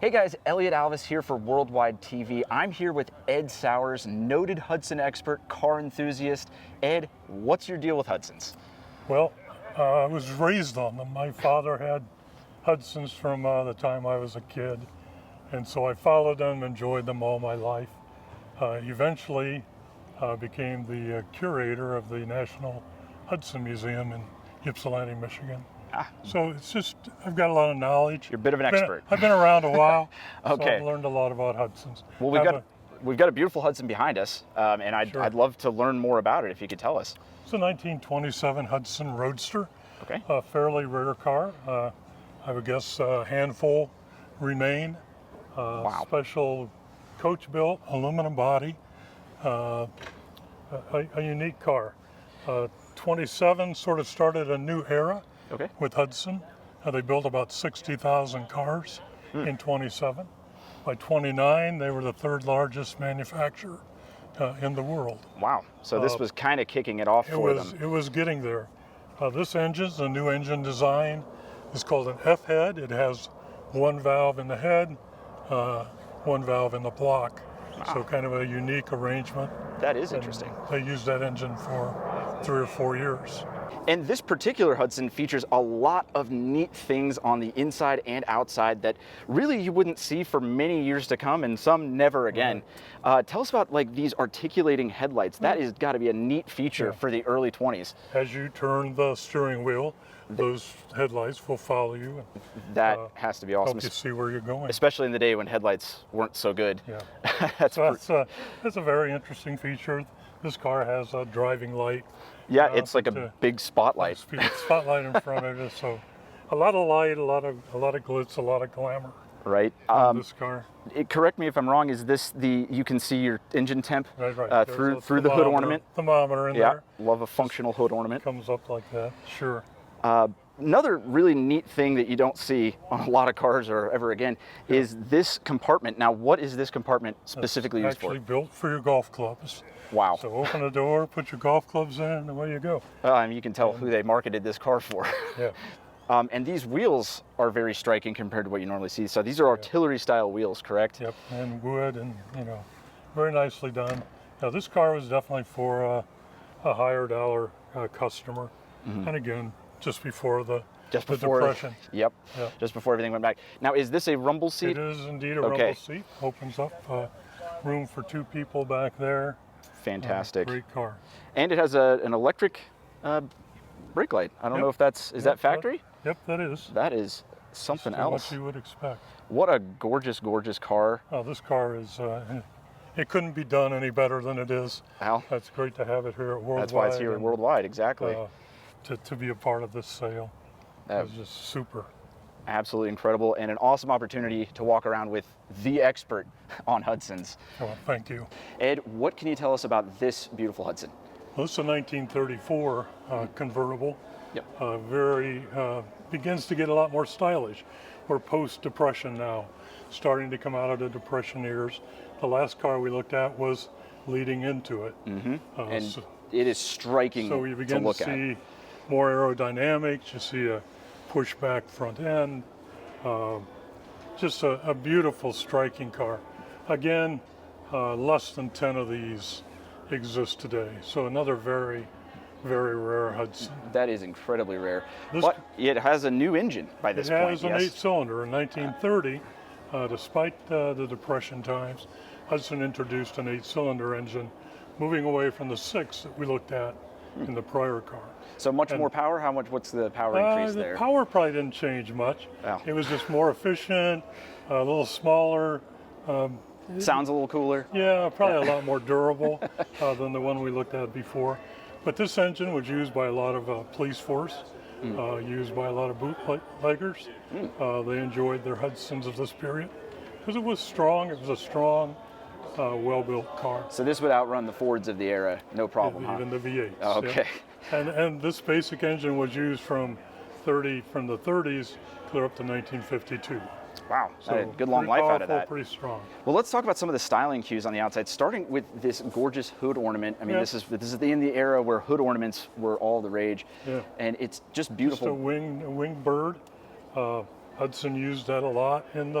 Hey guys, Elliot Alvis here for Worldwide TV. I'm here with Ed Sowers, noted Hudson expert, car enthusiast. Ed, what's your deal with Hudsons? Well, I was raised on them. My father had Hudsons from the time I was a kid, and so I followed them, enjoyed them all my life. Eventually became the curator of the National Hudson Museum in Ypsilanti, Michigan. So it's just, I've got a lot of knowledge. You're a bit of an expert. I've been around a while, Okay. so I've learned a lot about Hudsons. Well, we've got a beautiful Hudson behind us, and I'd love to learn more about it if you could tell us. It's a 1927 Hudson Roadster. Okay. A fairly rare car. I would guess a handful remain. Wow. Special coach built, aluminum body. A unique car. 27 sort of started a new era. Okay. With Hudson. They built about 60,000 cars in 27. By 29, they were the third largest manufacturer in the world. Wow. So this was kind of kicking it off for them. It was getting there. This engine's a new engine design. It's called an F-head. It has one valve in the head, one valve in the block. Wow. So kind of a unique arrangement. That is interesting. They used that engine for 3 or 4 years. And this particular Hudson features a lot of neat things on the inside and outside that really you wouldn't see for many years to come, and some never again. Right. Tell us about like these articulating headlights. That has got to be a neat feature for the early 20s. As you turn the steering wheel, those headlights will follow you. That has to be awesome. Help you see where you're going. Especially in the day when headlights weren't so good. Yeah. that's a very interesting feature. This car has a driving light. Yeah, it's like a big spotlight. Spotlight in front of it, so a lot of light, a lot of glitz, a lot of glamour. Right. On this car. Correct me if I'm wrong. Is this you can see your engine temp through the hood ornament? Thermometer in there. Yeah, love a functional hood ornament. Comes up like that. Sure. Another really neat thing that you don't see on a lot of cars or ever again is this compartment. Now, what is this compartment specifically used for? Actually built for your golf clubs. Wow. So open the door, put your golf clubs in, and away you go. And you can tell who they marketed this car for. Yeah. And these wheels are very striking compared to what you normally see. So these are artillery style wheels, correct? Yep, and wood, and very nicely done. Now this car was definitely for a higher dollar customer, and again, just before the Depression. Yep. Just before everything went back. Now, is this a rumble seat? It is indeed a rumble seat. Opens up, room for 2 people back there. Fantastic. Great car. And it has an electric brake light. I don't know if is that factory? Yep, that is. That is something else. What you would expect. What a gorgeous, gorgeous car. Oh, this car is, it couldn't be done any better than it is. Wow. That's great to have it here at Worldwide. That's why it's here at Worldwide, exactly. To be a part of this sale. That was just super. Absolutely incredible, and an awesome opportunity to walk around with the expert on Hudsons. Oh, thank you. Ed, what can you tell us about this beautiful Hudson? Well, this is a 1934 convertible. Yep. Begins to get a lot more stylish. We're post-Depression now, starting to come out of the Depression years. The last car we looked at was leading into it. And it is striking to look at. So you begin to see more aerodynamics. You see a pushback front end. Just a beautiful, striking car. Again, less than 10 of these exist today. So another very, very rare Hudson. That is incredibly rare. But it has a new engine by this point. It has an 8-cylinder. In 1930, despite the Depression times, Hudson introduced an 8-cylinder engine, moving away from the 6 that we looked at in the prior car. So much more power? What's the power increase there? The power probably didn't change much. Wow. It was just more efficient, a little smaller. Sounds a little cooler. Yeah, probably a lot more durable than the one we looked at before. But this engine was used by a lot of police force, used by a lot of bootleggers. They enjoyed their Hudsons of this period because it was strong. It was a strong, well-built car. So this would outrun the Fords of the era, no problem, Even the V8s. Oh, okay. Yeah. And this basic engine was used from the 30s clear up to 1952. Wow, so good long life out of that. Pretty strong. Well, let's talk about some of the styling cues on the outside, starting with this gorgeous hood ornament. I mean, this is in the era where hood ornaments were all the rage, and it's just beautiful. Just a winged bird. Hudson used that a lot in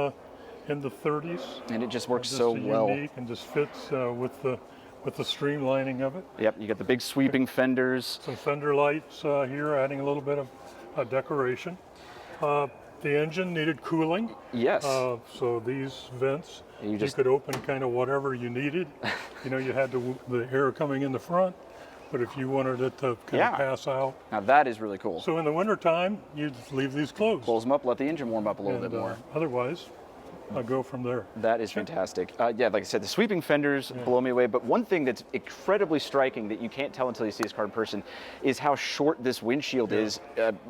in the 30s. And it just works Just so well. unique and just fits with the streamlining of it. Yep, you got the big sweeping fenders. Some fender lights here, adding a little bit of decoration. The engine needed cooling. Yes. So these vents, You you just- could open kind of whatever you needed. You know, you had the air coming in the front, but if you wanted it to kind Yeah. of pass out. Now that is really cool. So in the wintertime, you'd leave these closed. Close them up, let the engine warm up a little bit more. Otherwise, I'll go from there. That is fantastic. Yeah, like I said, the sweeping fenders blow me away. But one thing that's incredibly striking that you can't tell until you see this car in person is how short this windshield is,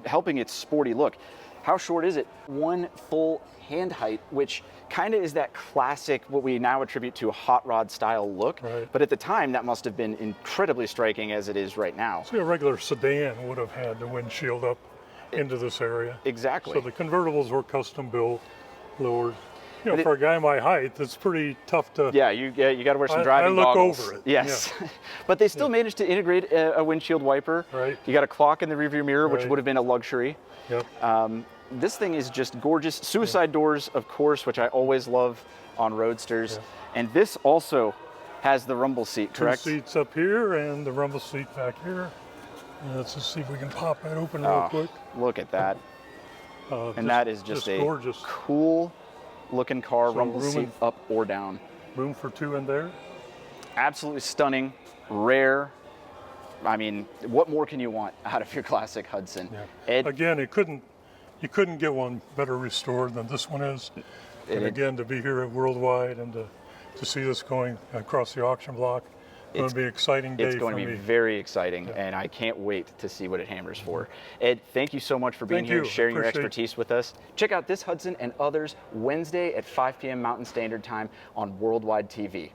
helping its sporty look. How short is it? 1 full hand height, which kind of is that classic, what we now attribute to a hot rod style look. Right. But at the time, that must have been incredibly striking as it is right now. See, a regular sedan would have had the windshield up into this area. Exactly. So the convertibles were custom built, lowered. You know, But for a guy my height, it's pretty tough to. Yeah, you got to wear some I driving look goggles. over it, Yes, but they still managed to integrate a windshield wiper. Right. You got a clock in the rearview mirror, which Right. would have been a luxury. Yep. This thing is just gorgeous. Suicide doors, of course, which I always love on Roadsters. And this also has the rumble seat, correct? 2 seats up here and the rumble seat back here. And let's just see if we can pop that open real Oh, quick. look at that. And that is just a gorgeous. cool looking car, So rumble room seat in- up or down. Room for 2 in there. Absolutely stunning, rare. I mean, what more can you want out of your classic Hudson? Ed, Again, you couldn't get one better restored than this one is. And again, to be here at Worldwide and to see this going across the auction block, it's going to be an exciting day it's going for to be me. very exciting, and I can't wait to see what it hammers for. Ed, thank you so much for being Thank here and you. sharing your Appreciate it. expertise with us. Check out this Hudson and others Wednesday at 5 p.m. Mountain Standard Time on Worldwide TV.